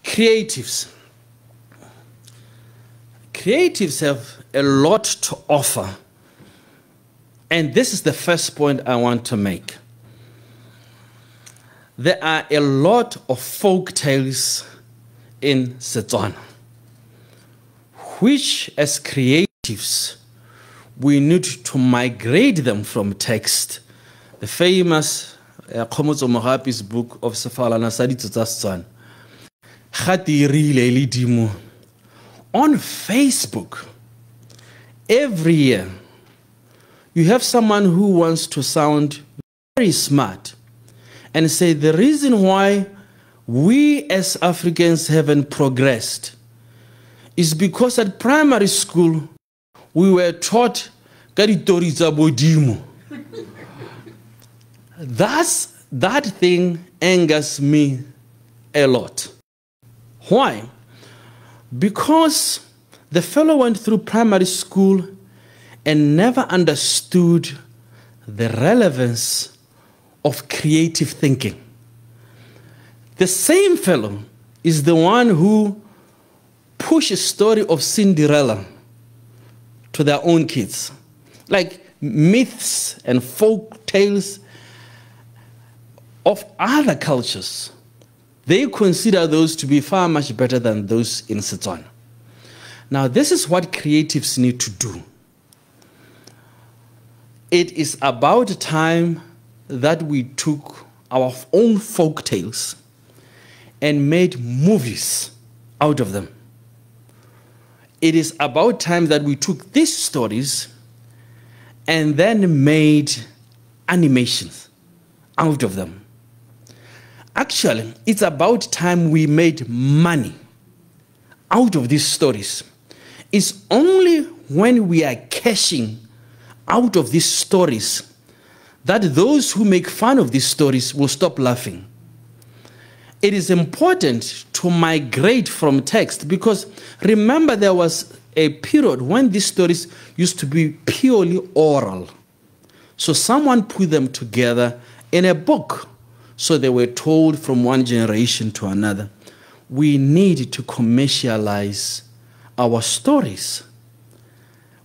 Creatives. Creatives have a lot to offer. And this is the first point I want to make. There are a lot of folk tales in Setswana, which as creatives, we need to migrate them from text. The famous Khomotso Mogapi's book of Sefalana Saditso tsa Setswana. On Facebook, every year, you have someone who wants to sound very smart and say the reason why we as Africans haven't progressed is because at primary school we were taught kaditori tsa bodimo. That thing angers me a lot. Why? Because the fellow went through primary school and never understood the relevance of creative thinking. The same fellow is the one who pushed a story of Cinderella to their own kids. Like myths and folk tales of other cultures, they consider those to be far much better than those in Setswana. Now, this is what creatives need to do. It is about time that we took our own folk tales and made movies out of them. It is about time that we took these stories and then made animations out of them. Actually, it's about time we made money out of these stories. It's only when we are cashing out of these stories that those who make fun of these stories will stop laughing. It is important to migrate from text because remember there was a period when these stories used to be purely oral. So someone put them together in a book. So they were told from one generation to another. We need to commercialize our stories.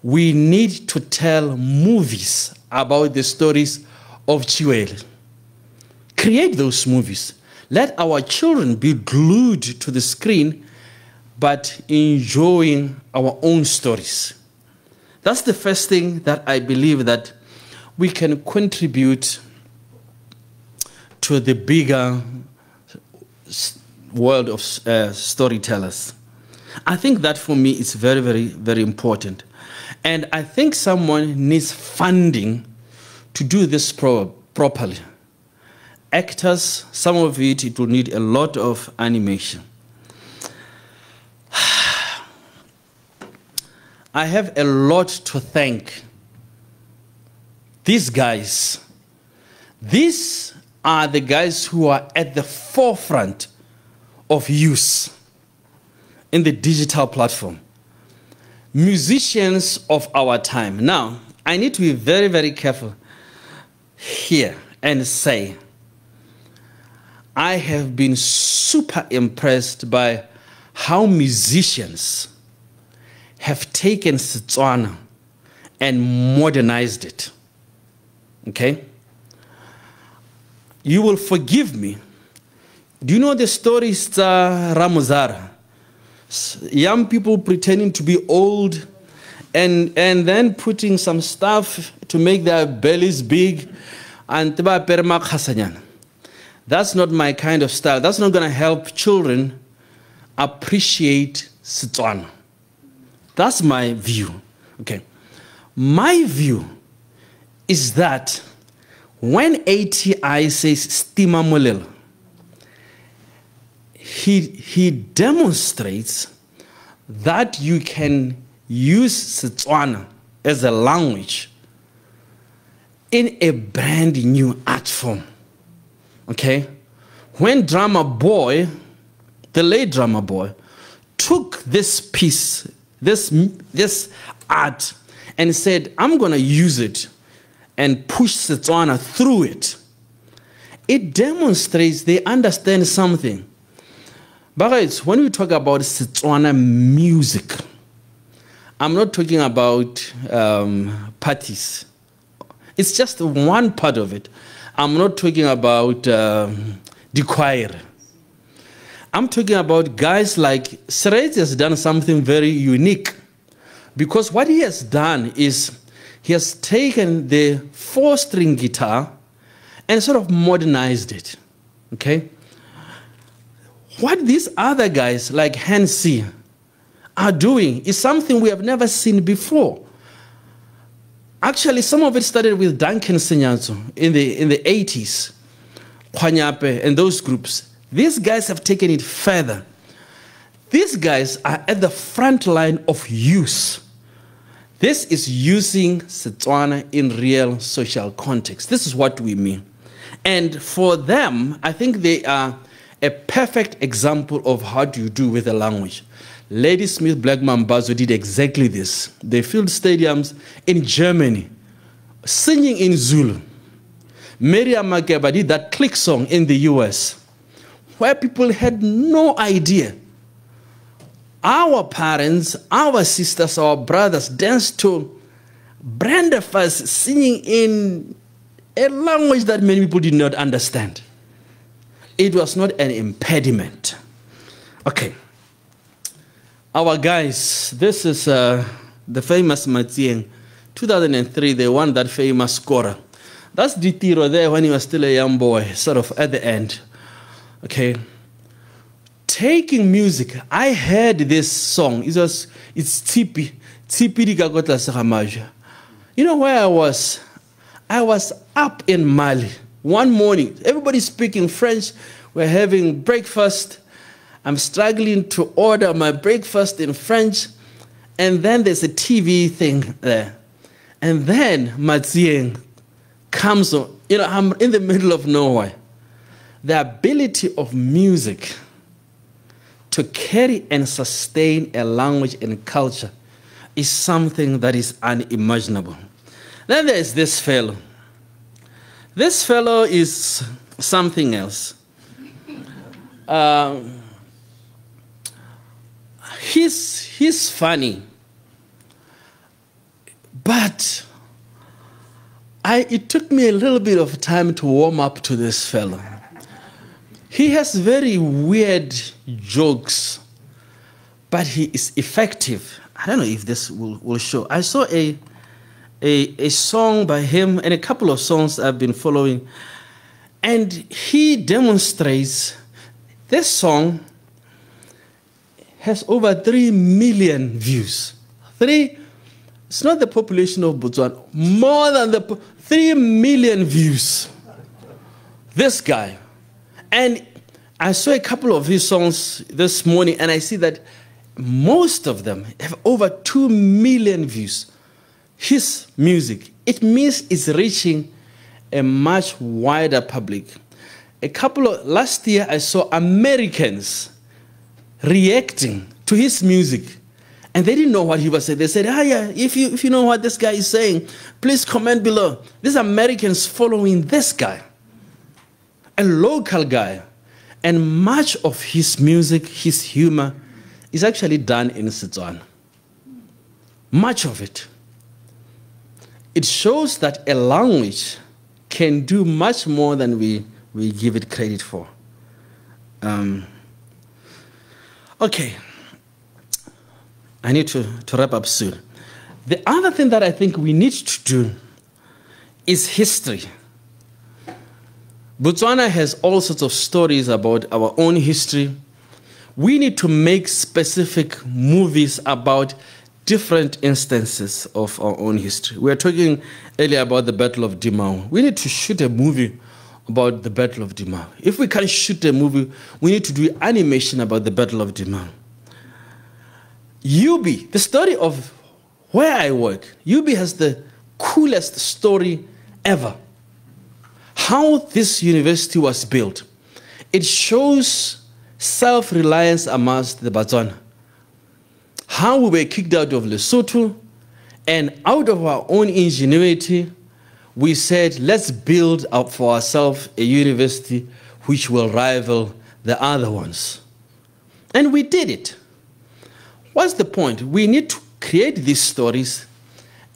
We need to tell movies about the stories of Chiwele. Create those movies. Let our children be glued to the screen, but enjoying our own stories. That's the first thing that I believe that we can contribute to the bigger world of storytellers. I think that for me is very, very, very important. And I think someone needs funding to do this properly. Actors, some of it will need a lot of animation. I have a lot to thank these guys. These are the guys who are at the forefront of use in the digital platform. Musicians of our time. Now, I need to be very, very careful here and say, I have been super impressed by how musicians have taken Setswana and modernized it. Okay? You will forgive me. Do you know the stories Ramuzara? Young people pretending to be old and then putting some stuff to make their bellies big. And that's not my kind of style. That's not going to help children appreciate Setswana. That's my view. Okay. My view is that when ATI says Stima Molelo, he demonstrates that you can use Setswana as a language in a brand new art form. Okay? When Drummer Boy, the late Drummer Boy, took this piece, this art, and said, I'm going to use it and push Setswana through it, it demonstrates they understand something. But when we talk about Setswana music, I'm not talking about parties. It's just one part of it. I'm not talking about the choir. I'm talking about guys like Seretse has done something very unique, because what he has done is he has taken the 4-string guitar and sort of modernized it. Okay? What these other guys like Hansi are doing is something we have never seen before. Actually, some of it started with Duncan Senyazo in the 80s, Kwanyape and those groups. These guys have taken it further. These guys are at the front line of use. This is using Setswana in real social context. This is what we mean. And for them, I think they are a perfect example of how do you do with a language. Ladysmith Black Mambazo did exactly this. They filled stadiums in Germany, singing in Zulu. Miriam Makeba did that click song in the US, where people had no idea. Our parents, our sisters, our brothers danced to Brenda Fassie singing in a language that many people did not understand. It was not an impediment. Okay. Our guys, this is the famous Matieng. 2003, they won that famous scorer. That's Ditiro there when he was still a young boy, sort of at the end. Okay. Taking music, I heard this song. It's Tipi. Tipi di Gagota Saramaja. You know where I was? I was up in Mali one morning. Everybody's speaking French. We're having breakfast. I'm struggling to order my breakfast in French. And then there's a TV thing there. And then Matieng comes on. You know, I'm in the middle of nowhere. The ability of music to carry and sustain a language and culture is something that is unimaginable. Then there's this fellow. This fellow is something else. He's funny, but it took me a little bit of time to warm up to this fellow. He has very weird jokes, but he is effective. I don't know if this will show. I saw a song by him and a couple of songs I've been following, and he demonstrates this song has over 3 million views. It's not the population of Botswana, more than 3 million views. This guy. And I saw a couple of his songs this morning, and I see that most of them have over 2 million views. His music, it means it's reaching a much wider public. Last year I saw Americans reacting to his music, and they didn't know what he was saying. They said, yeah, if you know what this guy is saying, please comment below. These Americans following this guy, a local guy, and much of his music, his humor, is actually done in Setswana. Much of it. It shows that a language can do much more than we give it credit for. Okay. I need to wrap up soon. The other thing that I think we need to do is history. Botswana has all sorts of stories about our own history. We need to make specific movies about different instances of our own history. We were talking earlier about the Battle of Dimau. We need to shoot a movie about the Battle of Dimau. If we can't shoot a movie, we need to do animation about the Battle of Dimau. UB, the story of where I work, UB has the coolest story ever. How this university was built. It shows self-reliance amongst the Botswana. How we were kicked out of Lesotho, and out of our own ingenuity, we said, let's build up for ourselves a university which will rival the other ones. And we did it. What's the point? We need to create these stories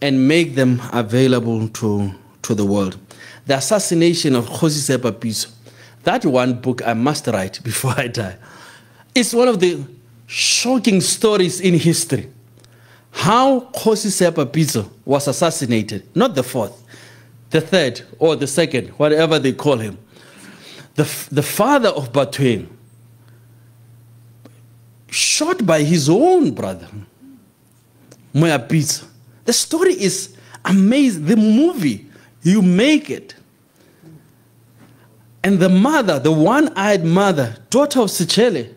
and make them available to the world. The assassination of Kgosi Sepa-Pitso, that one book I must write before I die. It's one of the shocking stories in history. How Kgosi Sepa-Pitso was assassinated, not the fourth, the third or the second, whatever they call him. The father of Batweng, shot by his own brother, Moya-Pitso. The story is amazing. The movie, you make it. And the mother, the one-eyed mother, daughter of Sechele,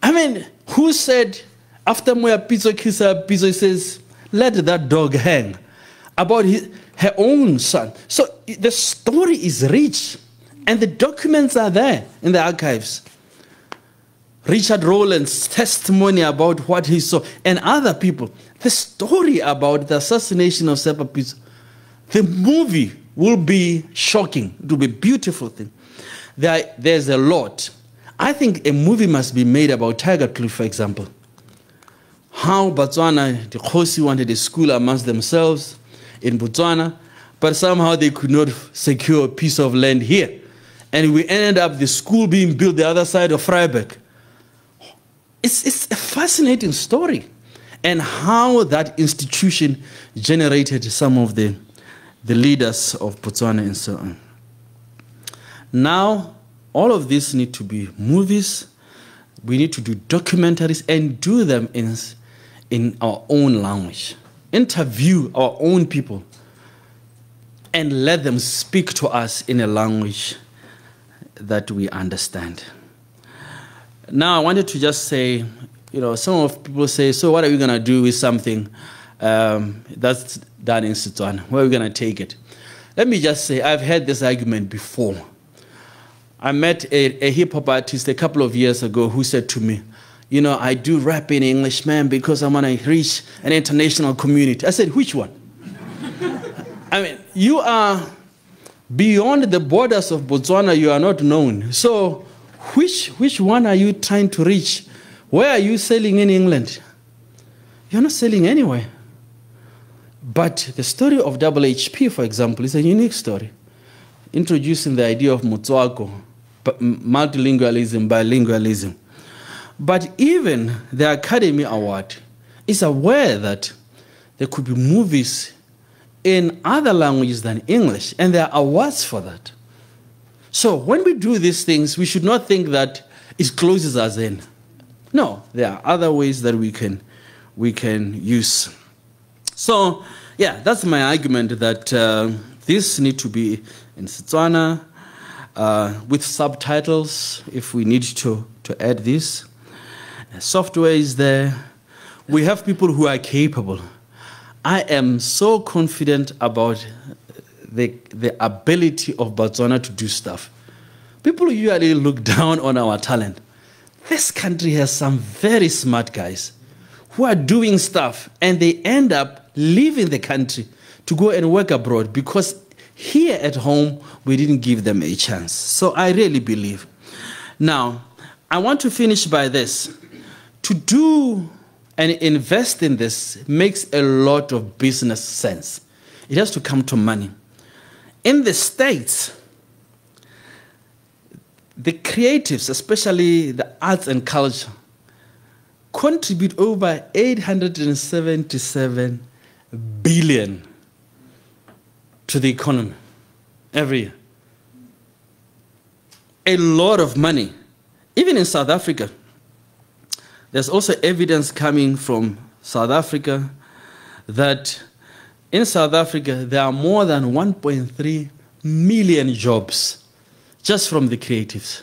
I mean, who said, after Moya-Pitso kills Pitso, he says, let that dog hang, about her own son. So the story is rich, and the documents are there in the archives. Richard Rowland's testimony about what he saw, and other people. The story about the assassination of Sepa-Pitso, the movie will be shocking. It will be a beautiful thing. There's a lot. I think a movie must be made about Tiger Kloof, for example. How Botswana, the Kgosi wanted a school amongst themselves in Botswana, but somehow they could not secure a piece of land here. And we ended up the school being built the other side of Vryburg. It's a fascinating story. And how that institution generated some of the leaders of Botswana and so on. Now, all of this need to be movies. We need to do documentaries and do them in our own language. Interview our own people and let them speak to us in a language that we understand. Now, I wanted to just say, some of people say, so what are we going to do with something that's done in Setswana? Where are we going to take it? Let me just say, I've had this argument before. I met a hip-hop artist a couple of years ago who said to me, I do rap in English, man, because I want to reach an international community. I said, which one? I mean, you are beyond the borders of Botswana, you are not known. So which one are you trying to reach? Where are you selling in England? You're not selling anywhere. But the story of HHP, for example, is a unique story, introducing the idea of Motswako, multilingualism, bilingualism. But even the Academy Award is aware that there could be movies in other languages than English, and there are awards for that. So when we do these things, we should not think that it closes us in. No, there are other ways that we can use. So, yeah, that's my argument that this need to be in Setswana with subtitles if we need to add this. Software is there. We have people who are capable. I am so confident about the ability of Botswana to do stuff. People usually look down on our talent. This country has some very smart guys who are doing stuff, and they end up leaving the country to go and work abroad because here at home, we didn't give them a chance. So I really believe. Now, I want to finish by this. To do and invest in this makes a lot of business sense. It has to come to money. In the States, the creatives, especially the arts and culture, contribute over 877 billion to the economy every year. A lot of money. Even in South Africa, there's also evidence coming from South Africa that in South Africa, there are more than 1.3 million jobs just from the creatives.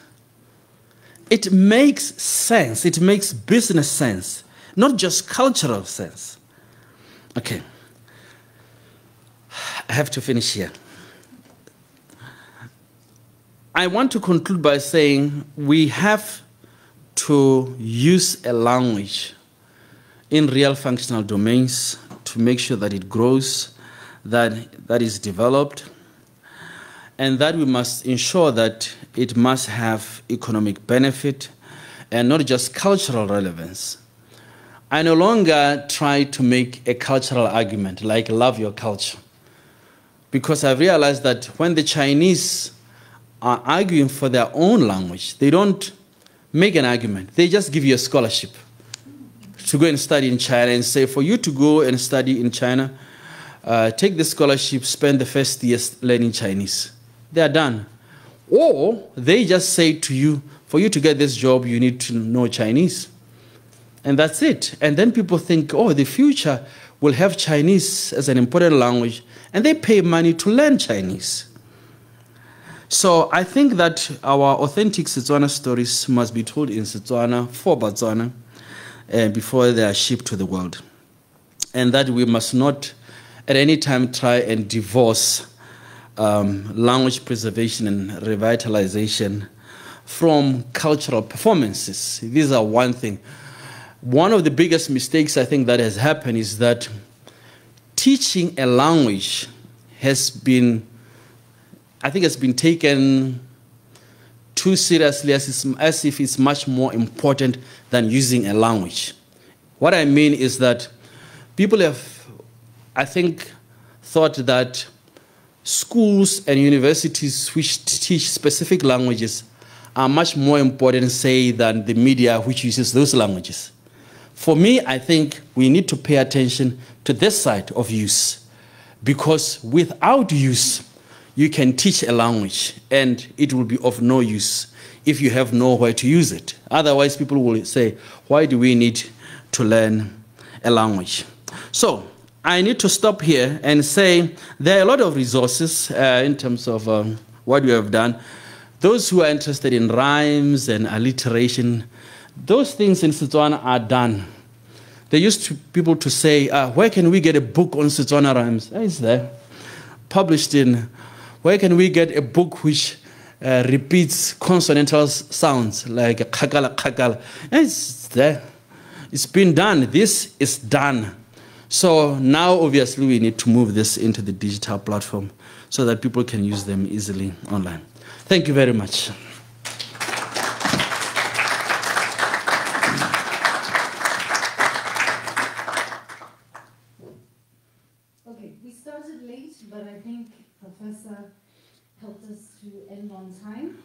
It makes sense. It makes business sense, not just cultural sense. Okay. I have to finish here. I want to conclude by saying we have to use a language in real functional domains to make sure that it grows, that is developed, and that we must ensure that it must have economic benefit, and not just cultural relevance. I no longer try to make a cultural argument like love your culture, because I've realized that when the Chinese are arguing for their own language, they don't make an argument. They just give you a scholarship to go and study in China and say, for you to go and study in China, take the scholarship, spend the first years learning Chinese. They are done. Or they just say to you, for you to get this job, you need to know Chinese. And that's it. And then people think, oh, the future will have Chinese as an important language, and they pay money to learn Chinese. So I think that our authentic Setswana stories must be told in Setswana for Botswana before they are shipped to the world. And that we must not at any time try and divorce language preservation and revitalization from cultural performances. These are one thing. One of the biggest mistakes I think that has happened is that teaching a language has been, I think, has been taken too seriously as if it's much more important than using a language. What I mean is that people have, I think, thought that schools and universities which teach specific languages are much more important, say, than the media which uses those languages. For me, I think we need to pay attention to this side of use, because without use, you can teach a language and it will be of no use if you have nowhere to use it. Otherwise, people will say, why do we need to learn a language? So I need to stop here and say there are a lot of resources in terms of what we have done. Those who are interested in rhymes and alliteration, those things in Setswana are done. They used to people to say, where can we get a book on Setswana rhymes? It's there. Published in, where can we get a book which repeats consonantal sounds like kakala, kakala? It's there. It's been done. This is done. So now, obviously, we need to move this into the digital platform so that people can use them easily online. Thank you very much. Okay, we started late, but I think Professor helped us to end on time.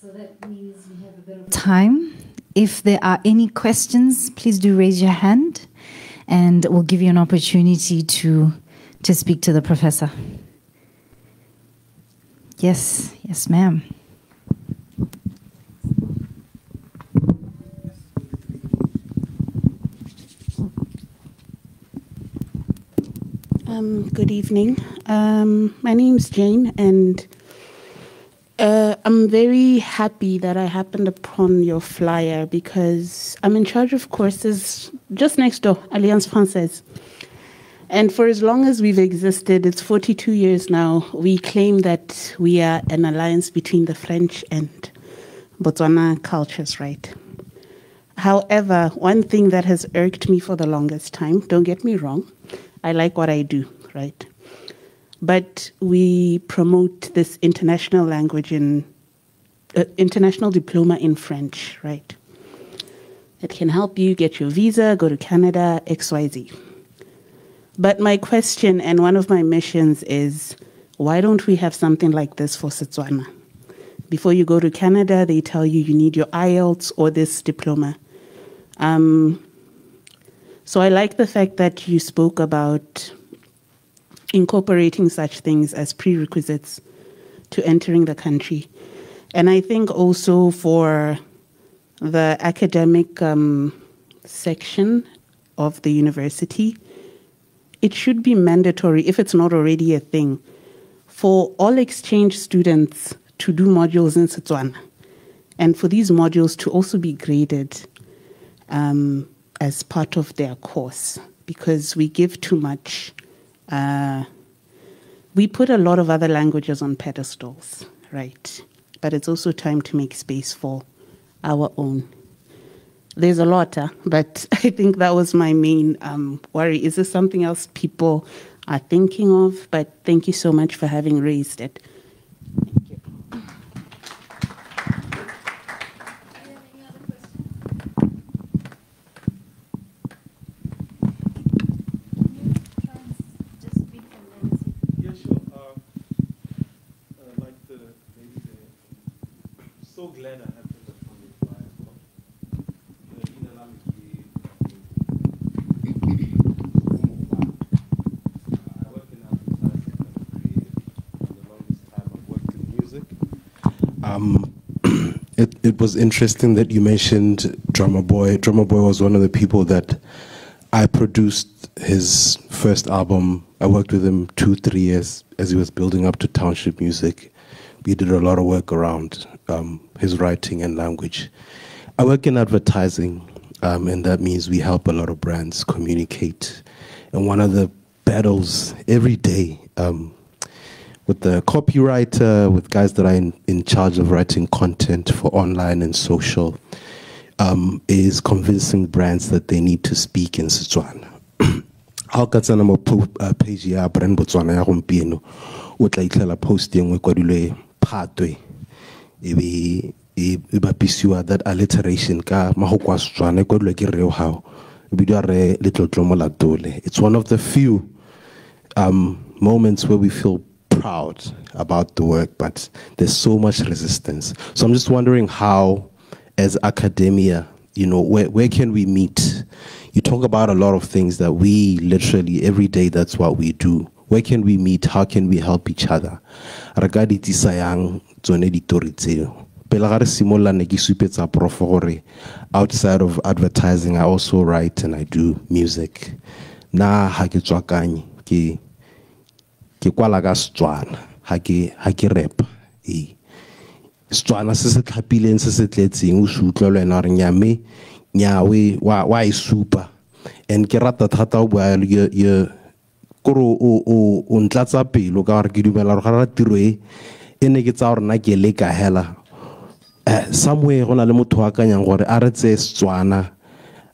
So that means we have a bit of time. If there are any questions, please do raise your hand, and we'll give you an opportunity to speak to the professor. Yes, yes, ma'am. Good evening. My name is Jane, and I'm very happy that I happened upon your flyer because I'm in charge of courses just next door, Alliance Française. And for as long as we've existed, it's 42 years now, we claim that we are an alliance between the French and Botswana cultures, right? However, one thing that has irked me for the longest time, don't get me wrong, I like what I do, right? But we promote this international language in, international diploma in French, right? It can help you get your visa, go to Canada, XYZ. But my question and one of my missions is, why don't we have something like this for Setswana? Before you go to Canada, they tell you you need your IELTS or this diploma. So I like the fact that you spoke about incorporating such things as prerequisites to entering the country. And I think also for the academic section of the university, it should be mandatory, if it's not already a thing, for all exchange students to do modules in Setswana, and for these modules to also be graded as part of their course, because we give too much. We put a lot of other languages on pedestals, right? But it's also time to make space for our own. There's a lot, but I think that was my main worry. Is this something else people are thinking of? But thank you so much for having raised it. Thank you. It was interesting that you mentioned Drummer Boy. Drummer Boy was one of the people that I produced his first album. I worked with him 2-3 years as he was building up to Township Music. We did a lot of work around his writing and language. I work in advertising, and that means we help a lot of brands communicate. And one of the battles every day with the copywriter, with guys that are in charge of writing content for online and social, is convincing brands that they need to speak in Setswana. How ka tsena mo page ya brand Botswana ya gompieno o tla itlela post engwe kwadilwe phatwe e bapisiwa that alliteration ka mahoko a Setswana kwadilwe ke reo how e bidiwa re letlotlo mo latole. It's one of the few moments where we feel proud about the work, but there's so much resistance. So I'm just wondering how, as academia, you know, where can we meet? You talk about a lot of things that we literally every day, that's what we do. Where can we meet? How can we help each other? Outside of advertising, I also write and I do music. Na ha ke tswakanye ke kwala ka Setswana ha ke rap Setswana se se tlhapileng se se tletseng o se utlwa le wena re nyame nyawe wa e supa and ke rata thata o bua ye koro o ntlatsa pelo ka re ke dumela re ga tiro e ene ke tsa gore na ke le ka hela somewhere gona le motho wa kanyang gore a re tse Setswana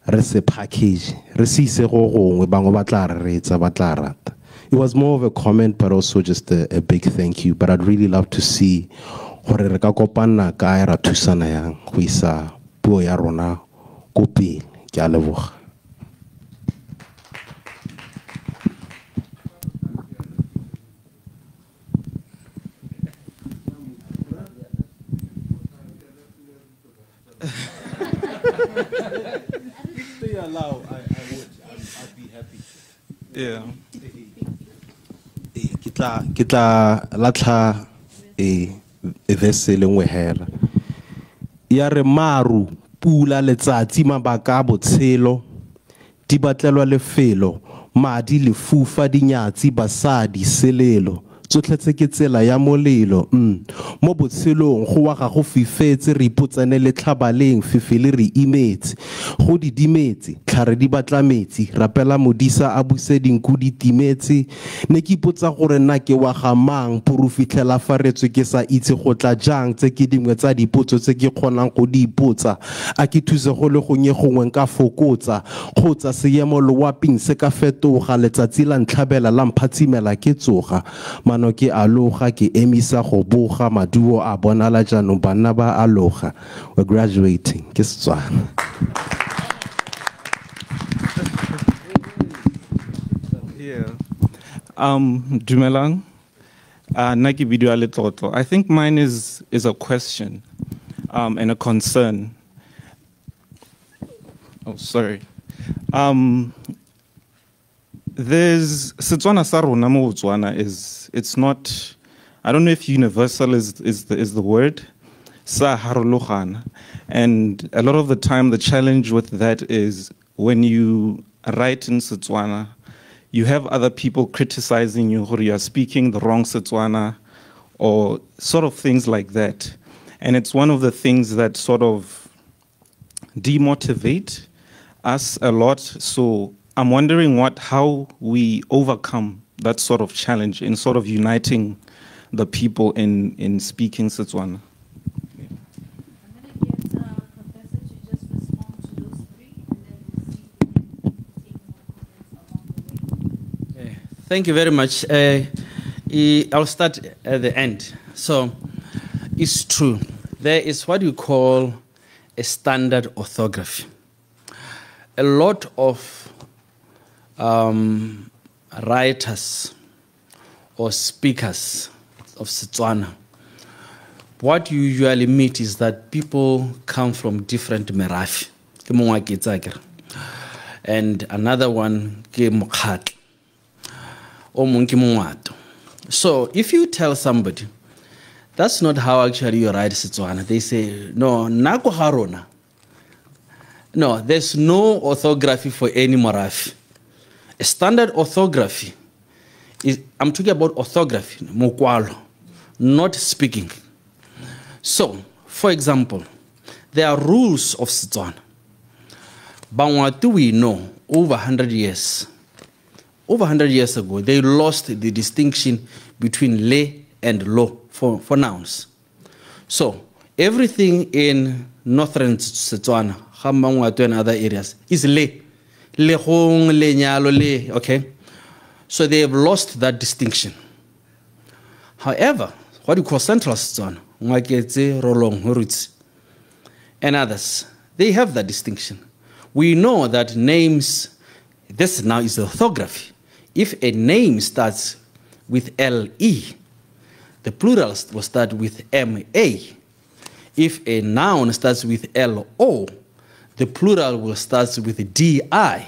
re se package re se ise go gongwe bangwe ba tla re retsa ba tla rata. It was more of a comment, but also just a big thank you. But I'd really love to see gore re ka kopana ka ra thusana yang go isa puo ya rona go pele. Ke a leboga. They allow, I would. I'd be happy. Yeah. Kita latla vese lengwe hela ya re maru pula letsatsi mabaka botshelo di batlelwa lefelo madi lefufa dinyatsi basadi selelo tsotletse ke tsela ya molelo mo botshelong go wa ga go fifetse re ipotsane le tlhabaleng fifele re imetse go di dimetse tlhare di batla metsi rapela modisa a buseding go di timetse ne ke ipotsa gore nna ke wa ga mang porofitlela faretswe ke sa itse go tla jang tse ke dingwe tsa dipotso tse ke kgonang go di ipotsa a ke thuse go le go nyegongwe nka fokotsa kgotsa seemo loaping se ka fetoga letsatsi la ntlhabela la mphatsimela ke tsoga no ke aloga ke emisa go boga maduo a bonala jaanong bana ba aloga. We're graduating ke Setswana. Yeah. Dumelang. Nna ke video le tlotlo. I think mine is a question and a concern. Oh, sorry. There's Setswana sa rona mo Botswana it's not, I don't know if universal is the word, sa harologana, and a lot of the time the challenge with that is when you write in Setswana, you have other people criticizing you or you are speaking the wrong Setswana or sort of things like that, and it's one of the things that sort of demotivate us a lot. So I'm wondering how we overcome that sort of challenge in sort of uniting the people in speaking Setswana. I'm going to get Professor to just respond to those three, and then we'll see if we can take more comments along the way. Thank you very much. I'll start at the end. So, it's true. There is what you call a standard orthography. A lot of writers or speakers of Setswana, what you usually meet is that people come from different merafi. And another one, so if you tell somebody That's not how actually you write Setswana. They say, no, nako harona. No, there's no orthography for any Morafi. A standard orthography is, I'm talking about orthography, mokwalo, not speaking. So, for example, there are rules of Setswana. Bangwatu, we know, over 100 years. Over 100 years ago, they lost the distinction between le and lo for nouns. So, everything in northern Setswana, Bangwatu and other areas, is le. Lehong, lenyalo, le, okay? So they have lost that distinction. However, what we call central Setswana, Ngwaketse, Rolong, Horutsi, and others, they have that distinction. We know that names, this now is orthography. If a name starts with L-E, the plural will start with M-A. If a noun starts with L-O, the plural will start with D-I.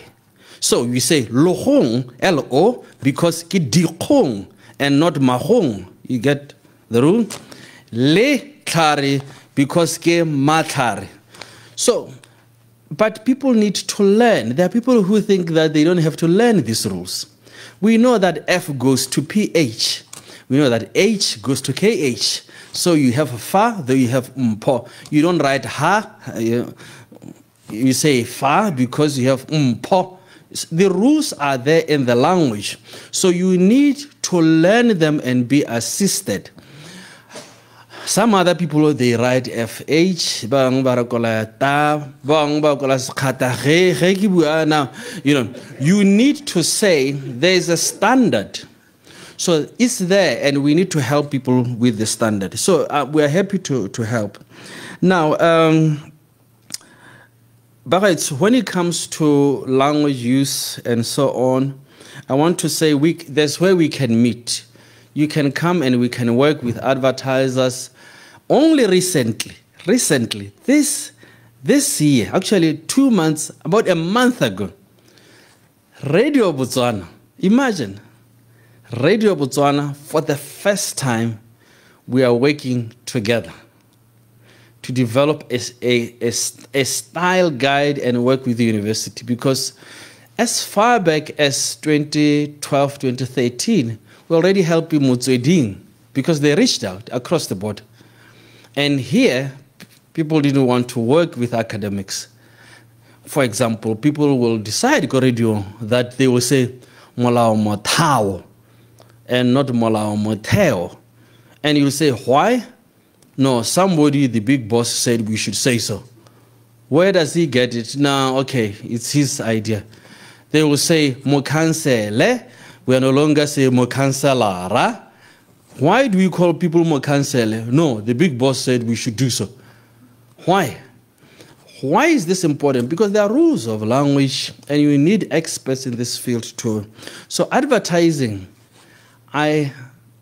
So we say lohong, L-O, because ki dikong and not mahong. You get the rule? Le tlhare, because ke matlhare. So, but people need to learn. There are people who think that they don't have to learn these rules. We know that F goes to PH. We know that H goes to KH. So you have fa, then you have mpo. You don't write ha. You say fa because you have mpo. The rules are there in the language. So you need to learn them and be assisted. Some other people, they write FH, now, you need to say there's a standard. So it's there, and we need to help people with the standard. So we are happy to help. Now, but when it comes to language use and so on, I want to say there's where we can meet. You can come and we can work with advertisers. Only recently, this year, actually 2 months, about a month ago, Radio Botswana, imagine, Radio Botswana, for the first time, we are working together to develop a style guide and work with the university, because as far back as 2012, 2013, we already helped Motsweding because they reached out across the board. And here, people didn't want to work with academics. For example, people will decide radio that they will say molao motao and not molao moteo. And you'll say, why? No, somebody, the big boss, said we should say so. Where does he get it? No, okay, it's his idea. They will say mokansele. We are no longer say mokanselara. Why do we call people mokansele? No, the big boss said we should do so. Why? Why is this important? Because there are rules of language, and you need experts in this field too. So advertising, I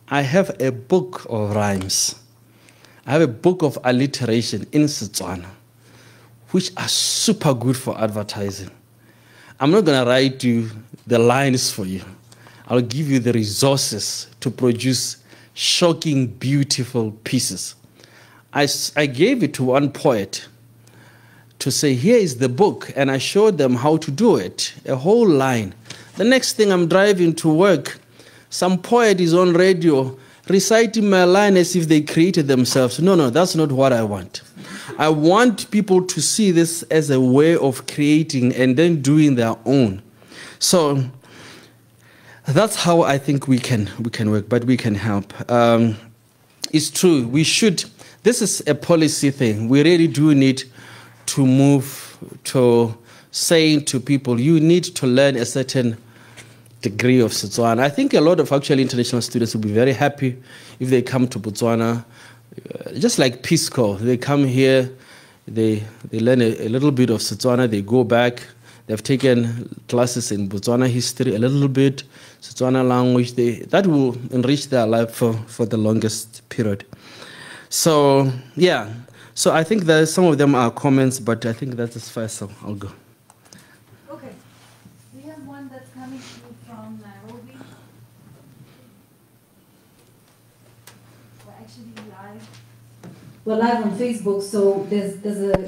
have a book of rhymes. I have a book of alliteration in Setswana, which are super good for advertising. I'm not going to write you the lines for you. I'll give you the resources to produce shocking, beautiful pieces. I gave it to one poet to say, here is the book, and I showed them how to do it, a whole line. The next thing, I'm driving to work, some poet is on radio reciting my line as if they created themselves. No, that's not what I want. I want people to see this as a way of creating and then doing their own. So that's how I think we can work, but we can help. It's true, we should. This is a policy thing. We really do need to move to saying to people, you need to learn a certain degree of Setswana. I think a lot of actually international students will be very happy if they come to Botswana, just like Peace Corps. They come here, they learn a little bit of Setswana, they go back. They've taken classes in Botswana history, a little bit, Setswana language. That will enrich their life for the longest period. So, yeah. So I think that some of them are comments, but I think that's as far as I'll go. Okay. We have one that's coming through from Nairobi. We're actually live We're live on Facebook, so there's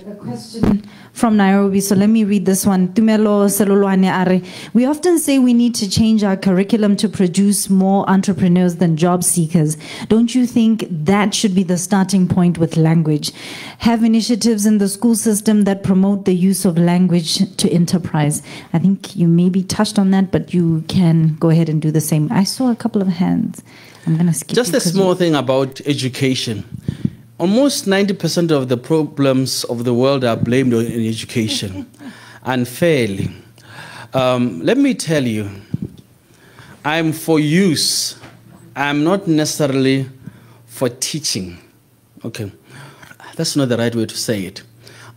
a question from Nairobi, so let me read this one. Tumelo Selulwane Are. We often say we need to change our curriculum to produce more entrepreneurs than job seekers. Don't you think that should be the starting point with language? Have initiatives in the school system that promote the use of language to enterprise. I think you maybe touched on that, but you can go ahead and do the same. I saw a couple of hands. I'm going to skip Just a small thing about education. Almost 90% of the problems of the world are blamed on education, unfairly. Let me tell you, I'm for use. I'm not necessarily for teaching. Okay, that's not the right way to say it.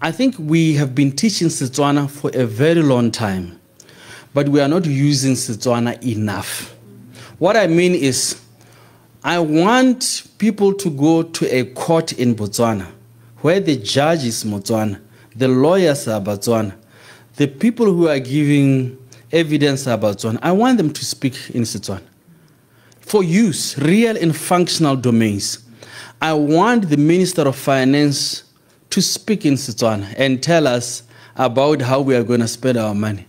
I think we have been teaching Setswana for a very long time, but we are not using Setswana enough. What I mean is, I want people to go to a court in Botswana where the judge is Botswana, the lawyers are Botswana, the people who are giving evidence are Botswana. I want them to speak in Setswana for use, real and functional domains. I want the Minister of Finance to speak in Setswana and tell us about how we are going to spend our money.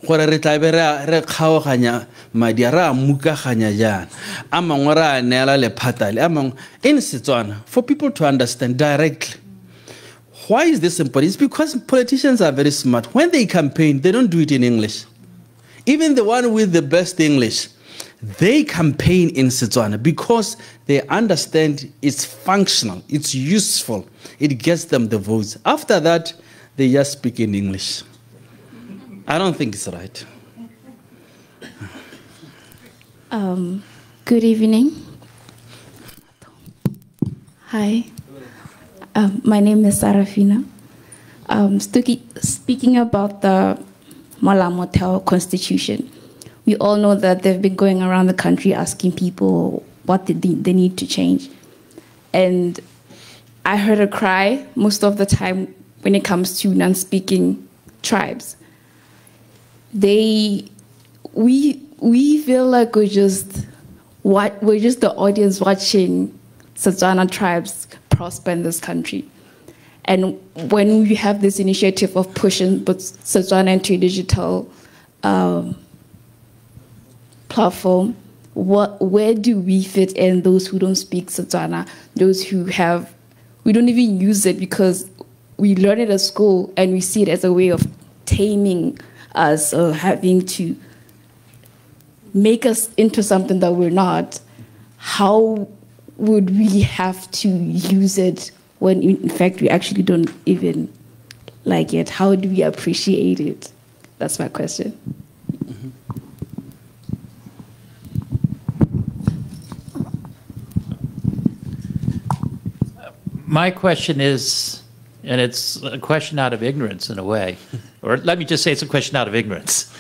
Gore re tla be re kgaoganya madi ra mukaganya jana a mangwe ra neela lephata le a mangwe in Setswana for people to understand directly. Why is this important? It's because politicians are very smart. When they campaign, they don't do it in English. Even the one with the best English, they campaign in Setswana because they understand it's functional, it's useful, it gets them the votes. After that, they just speak in English. I don't think it's right. Good evening. Hi. My name is Sarafina. Speaking about the Malamotel Constitution, we all know that they've been going around the country asking people what they need to change. And I heard a cry most of the time when it comes to non-speaking tribes. We feel like we're just the audience watching Setswana tribes prosper in this country. And when we have this initiative of pushing Setswana into a digital platform, where do we fit in? Those who don't speak Setswana, those who we don't even use it because we learn it at school and we see it as a way of taming us or having to make us into something that we're not. How would we have to use it when in fact we actually don't even like it? How do we appreciate it? That's my question. Mm-hmm. My question is, and it's a question out of ignorance in a way, or let me just say it's a question out of ignorance.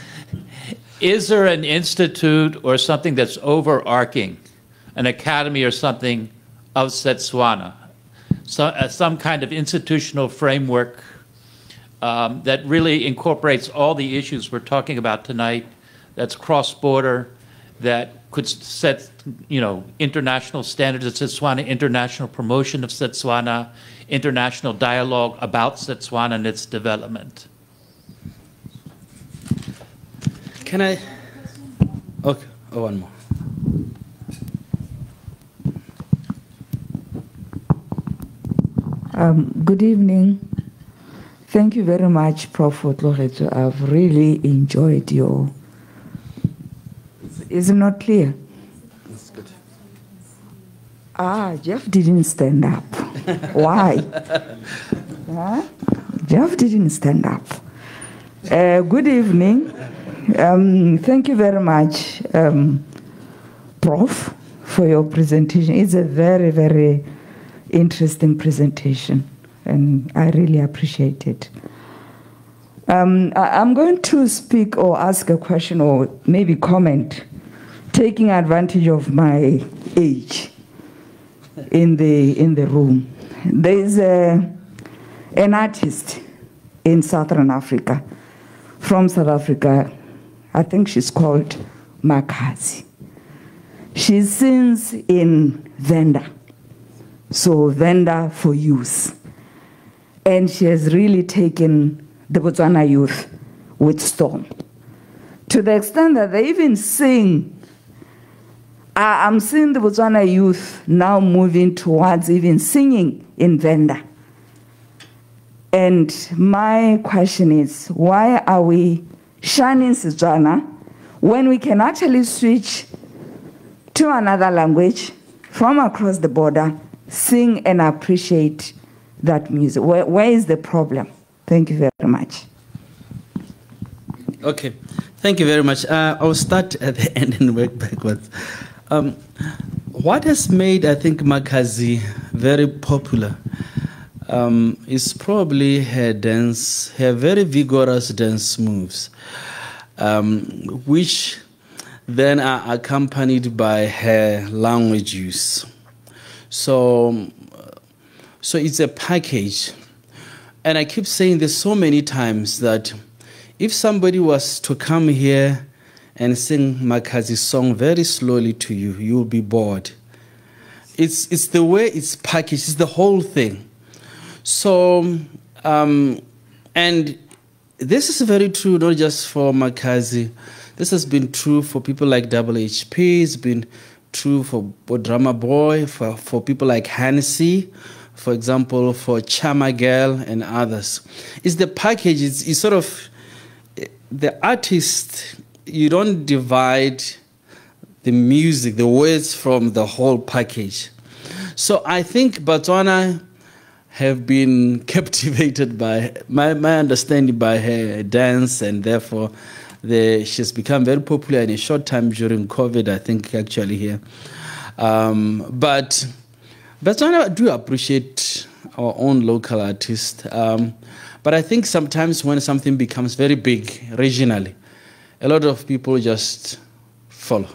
Is there an institute or something that's overarching, an academy or something of Setswana, some kind of institutional framework that really incorporates all the issues we're talking about tonight, that's cross-border, that could set, international standards of Setswana, international promotion of Setswana, international dialogue about Setswana and its development? Can I? Okay, one more. Good evening. Thank you very much, Prof Otlogetswe. I've really enjoyed your... Is it not clear? That's good. Jeff didn't stand up. Why? Jeff didn't stand up. Good evening. Thank you very much, Prof, for your presentation. It's a very, very interesting presentation, and I really appreciate it. I'm going to speak or ask a question or maybe comment, taking advantage of my age in the room. There is an artist in Southern Africa, from South Africa. I think she's called Makazi. She sings in Venda. so vendor for use. And she has really taken the Botswana youth with storm, to the extent that they even sing. I'm seeing the Botswana youth now moving towards even singing in Venda. And my question is, why are we shunning Setswana when we can actually switch to another language from across the border, sing and appreciate that music? Where is the problem? Thank you very much. Okay, thank you very much. I'll start at the end and work backwards. What has made, I think, Makazi very popular is probably her dance, her very vigorous dance moves, which then are accompanied by her language use. So it's a package. And I keep saying this so many times that if somebody was to come here and sing Makazi's song very slowly to you, you'll be bored. It's the way it's packaged, it's the whole thing. So, and this is very true, not just for Makazi. This has been true for people like WHP, it's been true for Drama Boy, for people like Hennessy, for example, for Chama Girl and others. It's the package, it's sort of, the artist, you don't divide the music, the words from the whole package. So I think Botswana have been captivated by, my understanding, by her dance, and therefore she's become very popular in a short time during COVID, I think, actually here. But Botswana do appreciate our own local artists. But I think sometimes when something becomes very big regionally, a lot of people just follow.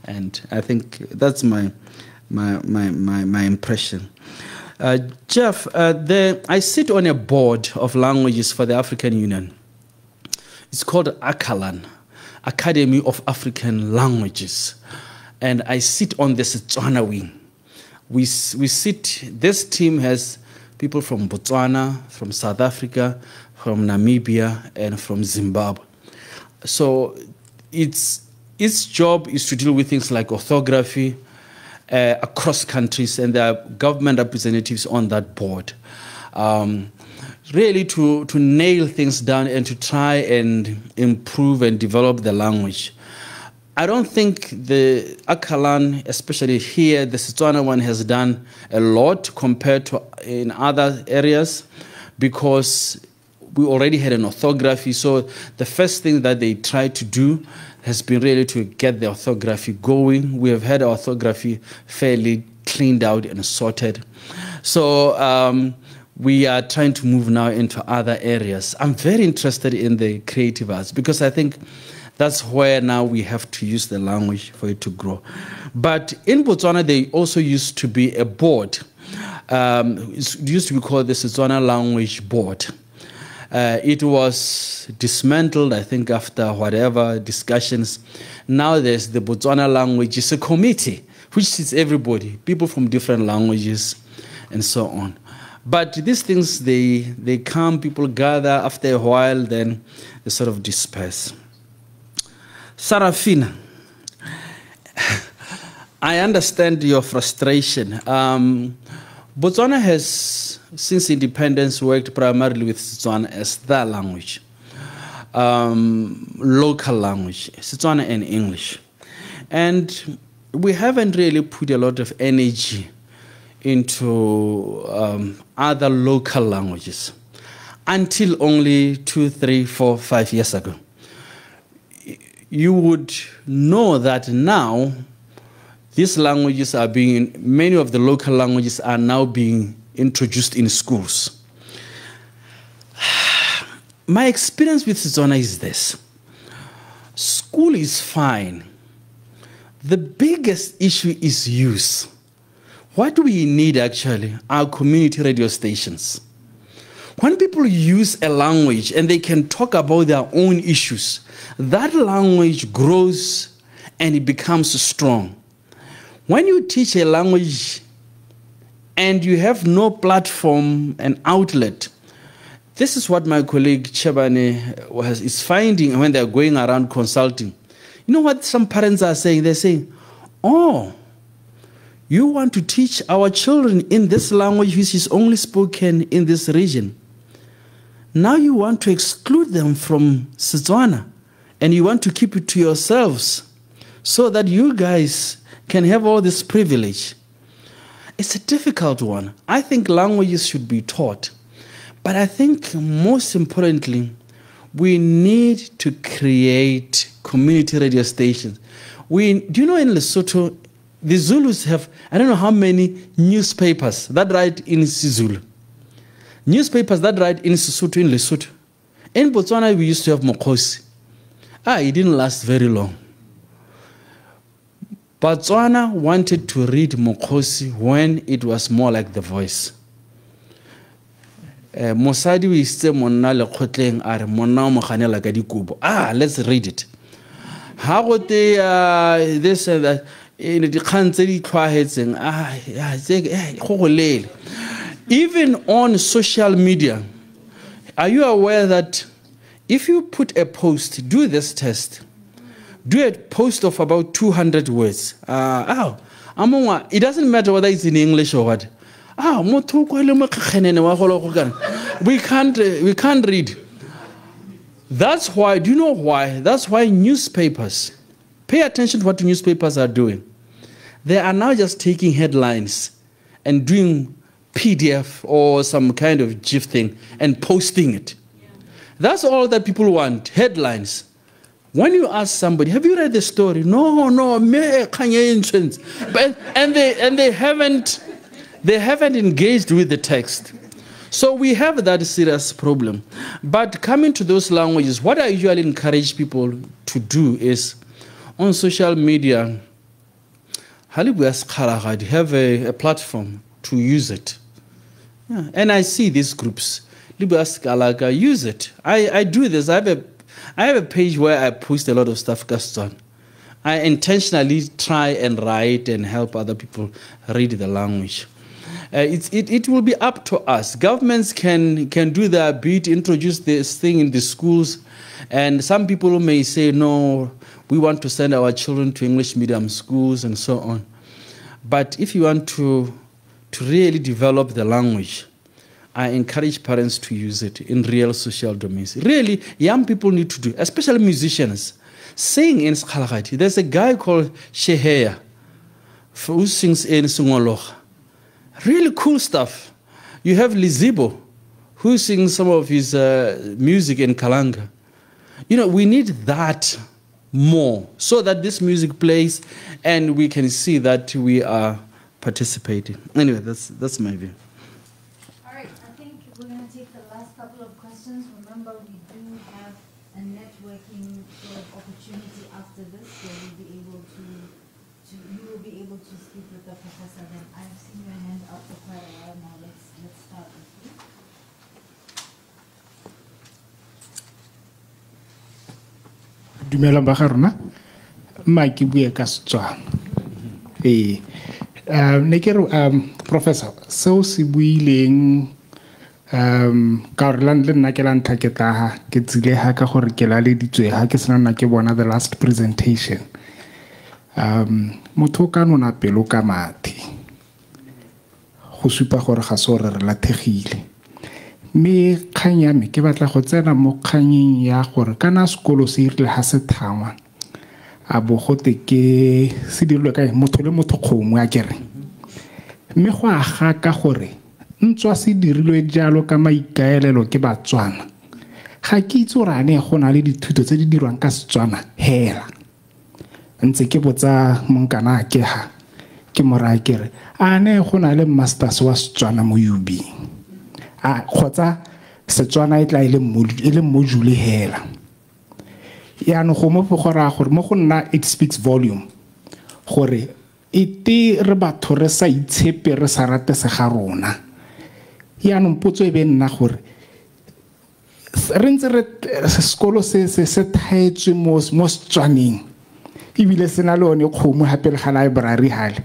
And I think that's my impression. Jeff, I sit on a board of languages for the African Union. It's called ACALAN, Academy of African Languages. And I sit on the Setswana wing. We sit, this team has people from Botswana, from South Africa, from Namibia, and from Zimbabwe. So its job is to deal with things like orthography across countries, and there are government representatives on that board. Really to nail things down and to try and improve and develop the language. I don't think the ACALAN, especially here, the Setswana one, has done a lot compared to in other areas, because we already had an orthography. So the first thing that they tried to do has been really to get the orthography going. We have had our orthography fairly cleaned out and sorted. So we are trying to move now into other areas. I'm very interested in the creative arts, because I think that's where now we have to use the language for it to grow. But in Botswana, there also used to be a board. It used to be called the Setswana Language Board. It was dismantled, I think, after whatever discussions. Now there's the Botswana Language. It's a committee, which sits everybody, people from different languages, and so on. But these things, they come, people gather, after a while, then they sort of disperse. Sarafina, I understand your frustration. Botswana has, since independence, worked primarily with Setswana as their language, local language, Setswana and English. And we haven't really put a lot of energy into other local languages until only 2, 3, 4, 5 years ago. You would know that now these languages are being, many of the local languages are now being introduced in schools. My experience with Setswana is this. School is fine. The biggest issue is use. What do we need actually are community radio stations. When people use a language and they can talk about their own issues, that language grows and it becomes strong. When you teach a language and you have no platform and outlet. This is what my colleague Chebane is finding when they're going around consulting. You know what some parents are saying? They're saying, oh, you want to teach our children in this language which is only spoken in this region. Now you want to exclude them from Setswana, and you want to keep it to yourselves so that you guys can have all this privilege. It's a difficult one. I think languages should be taught. But I think most importantly, we need to create community radio stations. Do you know in Lesotho, the Zulus have, I don't know how many newspapers that write in Sizulu. Newspapers that write in Sesotho, in Lesotho. In Botswana, we used to have Mokosi. It didn't last very long. Botswana wanted to read Mokosi when it was more like The Voice. Mosadi we say monna le khotleng are monna o mo ganela ka dikubo. Let's read it. How would they this and that in the country even on social media? Are you aware that if you put a post, do this test, do a post of about 200 words. It doesn't matter whether it's in English or what. We can't read. That's why, do you know why? That's why newspapers, pay attention to what newspapers are doing. They are now just taking headlines and doing PDF or some kind of GIF thing and posting it. That's all that people want, headlines. When you ask somebody, have you read the story? No, and they haven't engaged with the text. So we have that serious problem. But coming to those languages, what I usually encourage people to do is on social media, have a platform to use it. And I see these groups. Use it. I do this. I have a page where I post a lot of stuff Gaston. I intentionally try and write and help other people read the language. It will be up to us. Governments can do their bit, introduce this thing in the schools, and some people may say, no, we want to send our children to English medium schools and so on. But if you want to really develop the language, I encourage parents to use it in real social domains. Really, young people need to do, especially musicians, sing in Skhalagati. There's a guy called Sheheya who sings in Sungoloch. Really cool stuff. You have Lizibo, who sings some of his music in Kalanga. We need that more so that this music plays and we can see that we are participating. Anyway, that's my view. All right, I think we're going to take the last couple of questions. Remember, we do have a networking sort of opportunity after this, where you will be able to speak with the professor. Then I've seen your hand up for quite a while now. Let's start with you. Dumela bagarona Mike bue ka Setswana. Ne ke re professor so se buileng ka re le nna ke la ntha ke tla ke tsile ha ka gore ke la le ditswe ha ke sena nna ke bona the last presentation. Motho ka nona pelo ka mathe go supa gore ga so re lathegile me khanyame ke batla go tsena mo khanyeng ya gore kana sekolo se irile ha se thangwa a bo gote ke se dirwe ka motho le motho kgomo a kere me go aga ka gore ntswa se dirilwe jalo ka maikaelelo ke Batswana ga ke itse gore ane go na le dithuto tse di dirwang ka Setswana hela ntse ke botsa monkana ke ha ke mora kere ane go na le masters wa Setswana mo UB khotsa Setswana itla ile module hela ya no go mo gora gore mo go nna it speaks volume gore ite re batho re sa itshepe re sa rate se ga rona ya no mpotso e be nna gore re ntse re sekolo se thaetswe mo Setswaneng ibile sena le one kgomo hape le ga library hale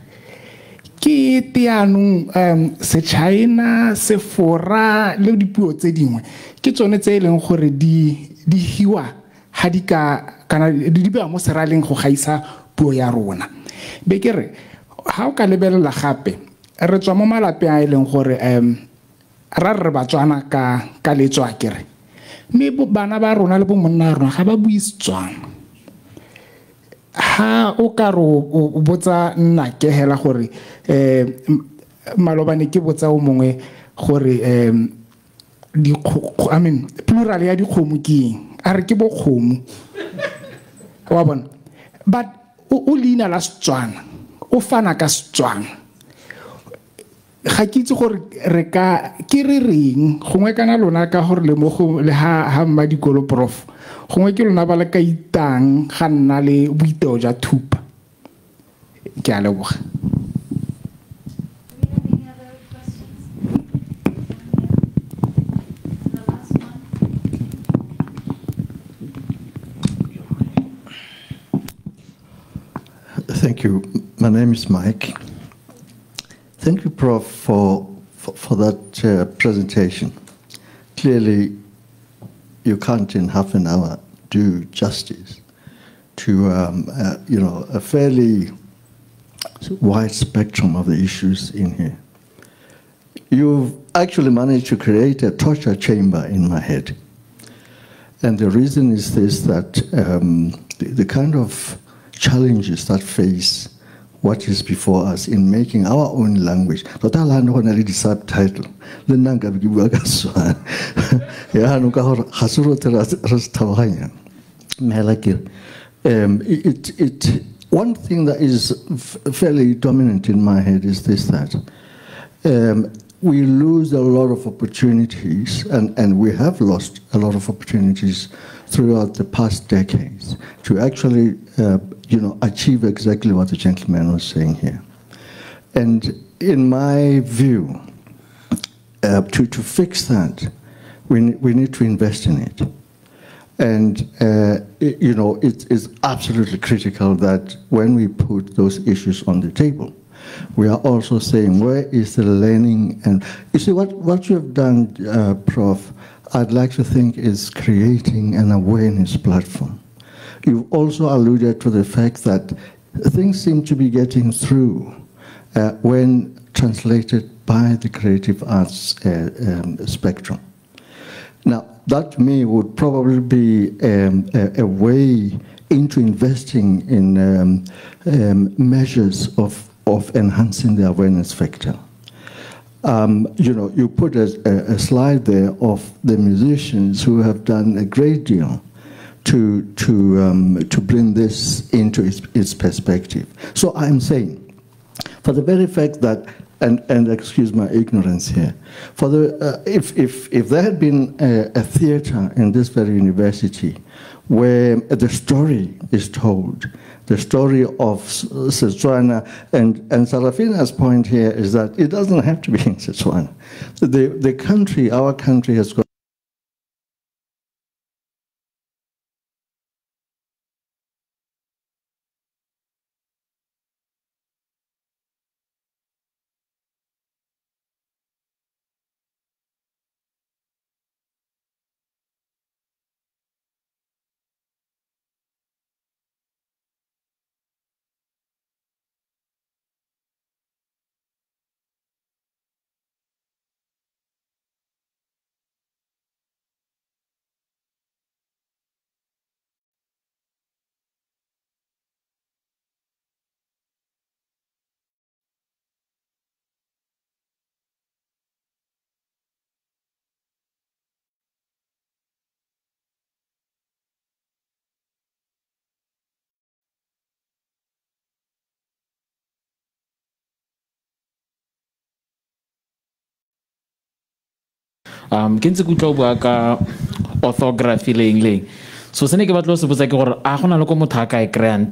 ke mme teanong se-China se-Fora le dipuo tse dingwe ke tsone tse e leng gore di hiwa ha di ka kana di bewa mo seraleng go gaisa puo ya rona. Be ke re ha o ka lebelela gape re tswa mo malapeng a e leng gore ra re Batswana ka letswa kere mme bana ba rona le bo monna rona ga ba bue Setswana. Ha o ka o botsa nna ke hela gore malobane ke botsa o mongwe gore I mean plural ya dikgomo ke eng a re ke bo kgomo wa bona but o leina la Setswana o fana ka Setswana ga ke itse gore re ka ke re reng gongwe kana lona ka gore le mo go le ha mma dikolo prof gongwe ke lona ba le ka itang ga nna le boiteo ja thupa ke a leboga. Thank you. My name is Mike. Thank you, Prof, for that presentation. Clearly, you can't in half an hour do justice to a fairly wide spectrum of the issues in here. You've actually managed to create a torture chamber in my head. And the reason is this, that the kind of challenges that face what is before us in making our own language. The subtitle. One thing that is fairly dominant in my head is this, that we lose a lot of opportunities, and we have lost a lot of opportunities throughout the past decades to actually achieve exactly what the gentleman was saying here. And in my view, to fix that, we need to invest in it. And, it is absolutely critical that when we put those issues on the table, we are also saying, where is the learning? And you see, what you have done, Prof, I'd like to think is creating an awareness platform. You've also alluded to the fact that things seem to be getting through when translated by the creative arts spectrum. Now, that to me would probably be a way into investing in measures of enhancing the awareness factor. You put a slide there of the musicians who have done a great deal to bring this into its perspective. So I'm saying, for the very fact that, and excuse my ignorance here, for the if there had been a theater in this very university where the story is told, the story of Setswana, and Sarafina's point here is that it doesn't have to be in Setswana. The country, our country, has got ke ntse ke tlo bua ka orthography leng so se ne ke batla go se botsa ke gore a gona le ko motho a ka e kry-ang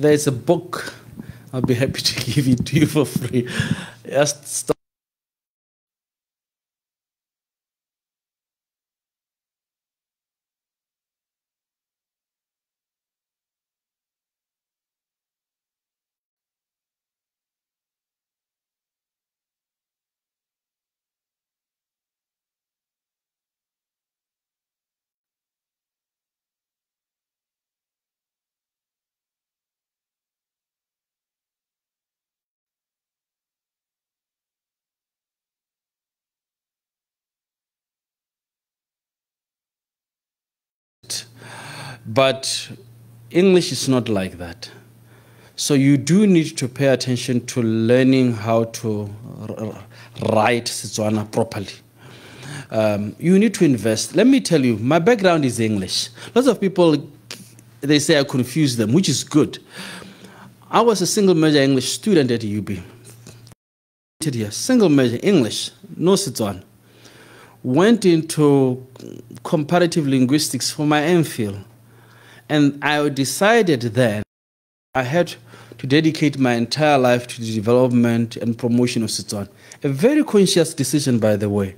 there's a book. I'll be happy to give it to you for free. Just But English is not like that. So you do need to pay attention to learning how to write Setswana properly. You need to invest. Let me tell you, my background is English. Lots of people, they say I confuse them, which is good. I was a single major English student at UB. Single major English, no Setswana. Went into comparative linguistics for my MPhil. And I decided then I had to dedicate my entire life to the development and promotion of Setswana. A very conscious decision, by the way,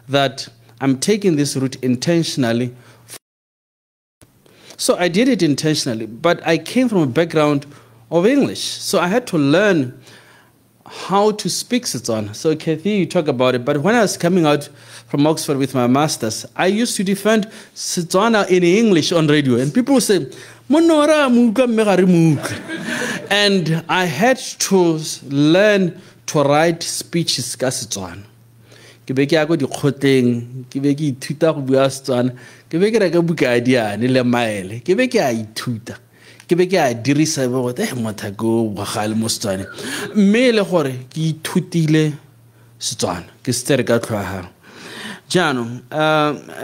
that I'm taking this route intentionally. So I did it intentionally, but I came from a background of English. So I had to learn how to speak Setswana. So Kathy, you talk about it, but when I was coming out from Oxford with my master's, I used to defend Setswana in English on radio, and people would say, Monora muka megare muka. And I had to learn to write speeches ka Setswana. Ke be ke ya go dikgoteng, ke be ke ithuta go bua Setswana, ke be ke reka buka ya diane le maele, ke be ke a ithuta. Ke be ke a dirisa bo te motha go wa gale mo Setswana. Mme le gore ke ithutile Setswana, ke se re ka tlhoaga. Jaanong,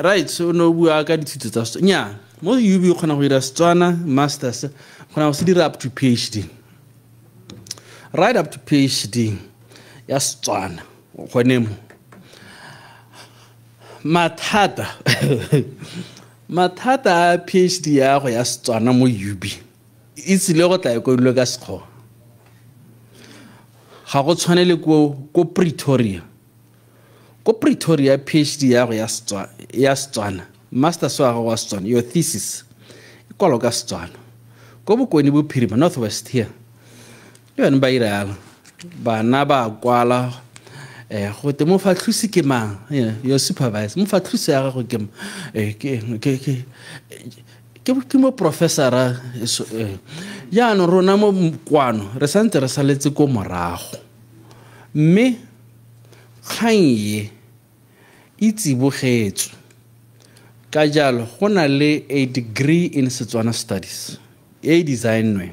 right, so no bua ka dithuto tsa Setswana. Nya, mo UB khona go ira Setswana masters, khona go se dira up to PhD. Right up to PhD ya Setswana. Gone mo. Mathata. Mathata a PhD ya go ya Setswana mo UB. It's le go tla go ile ka sekgo. Ga go tshwanele go Pretoria. Go Pretoria PhD ya go ya Setswana. Master's wa go wa Setswana, your thesis. Ikolo ka Setswana. Go Bokone Bophirima Northwest here. Le bana ba ira bana ba kwala go te mo fa tlhusi ke mang, your supervisor. Mo fa tlhusi ya go ke mo professor ya no rona mo kwano re santse re saletse ko morago. Mme kganye itse bogetswe ka jalo go na le a degree in Setswana studies e designwe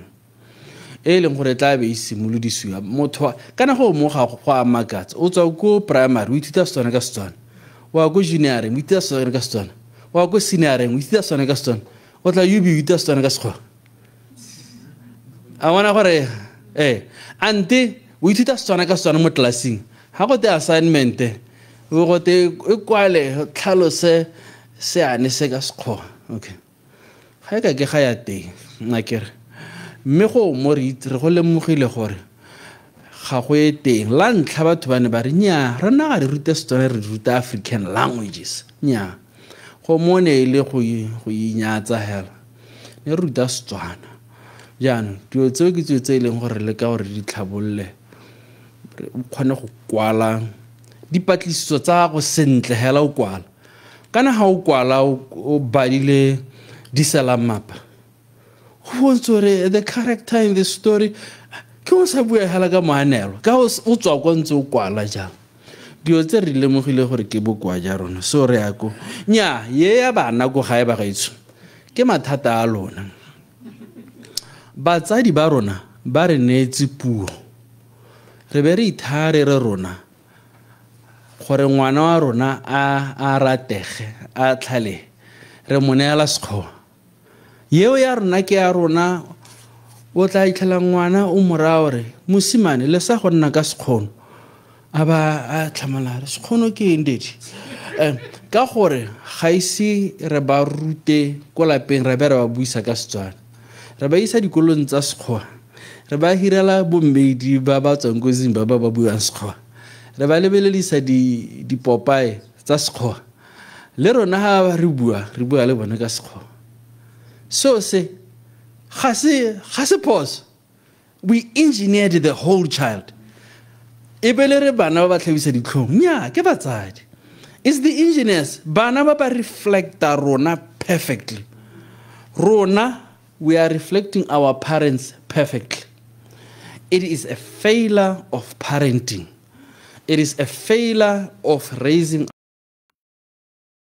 e leng gore tla be isimolodisiwa motho kana go mo ga go a makatsa o tswa ko primary o ithuta Setswana ka Setswana wa go junior o ithuta Setswana ka Setswana wa go senior o ithuta Setswana ka Setswana o tla UB o ithuta Setswana ka Sekgowa a bona gore ante o ithuta Setswana ka Setswana mo classing ha go te assignment o go te kwale tlhalose se ane se ka Sekgowa okay ga ka ke ga ya teng nna kere mme go mo re go lemogile gore ga go e teng la ntlha batho ba ne ba re nya re na ga re ruta Setswana re ruta African languages nya go mone ile go inyatsa hela ne ruta Setswana jaanong dio tseo ke tseo tse e leng gore le ka gore di tlhabolle o kgone go kwala dipatlisiso tsa go sentle hela o kwala kana ha o kwala o badile disalamapa the character in the story ke o sa bua hela ka moanelo ka o tswa go ntse o kwala jang dio tse re lemogile gore ke bokwa ja rona so re ya go nya ye ya bana go gae ba gaitso ke mathata a lona batsadi ba rona ba re neetse puo re be re ithare re rona gore ngwana wa rona a ratege a tlhale re monela Sekgowa yeo ya rona ke ya rona o tla itlhela ngwana o morao re mosimane le sa go nna ka Sekgono a ba a tlhamala re Sekgono ke ndedi ka gore ga ise re ba rute ko lapeng re be re ba buisa ka Setswana re ba isa dikolong tsa sekgowa re ba hirela bommedi ba ba tswang ko Zimbabwe ba buang sekgowa re ba lebelelisa dipopae tsa sekgowa le rona ha re bua le bona ka sekgowa so se ga se pause we engineered the whole child ebele re bana ba tlhabisa ditlhong nya ke batsadi is the engineers bana ba ba reflecta rona perfectly rona we are reflecting our parents perfectly. It is a failure of parenting. It is a failure of raising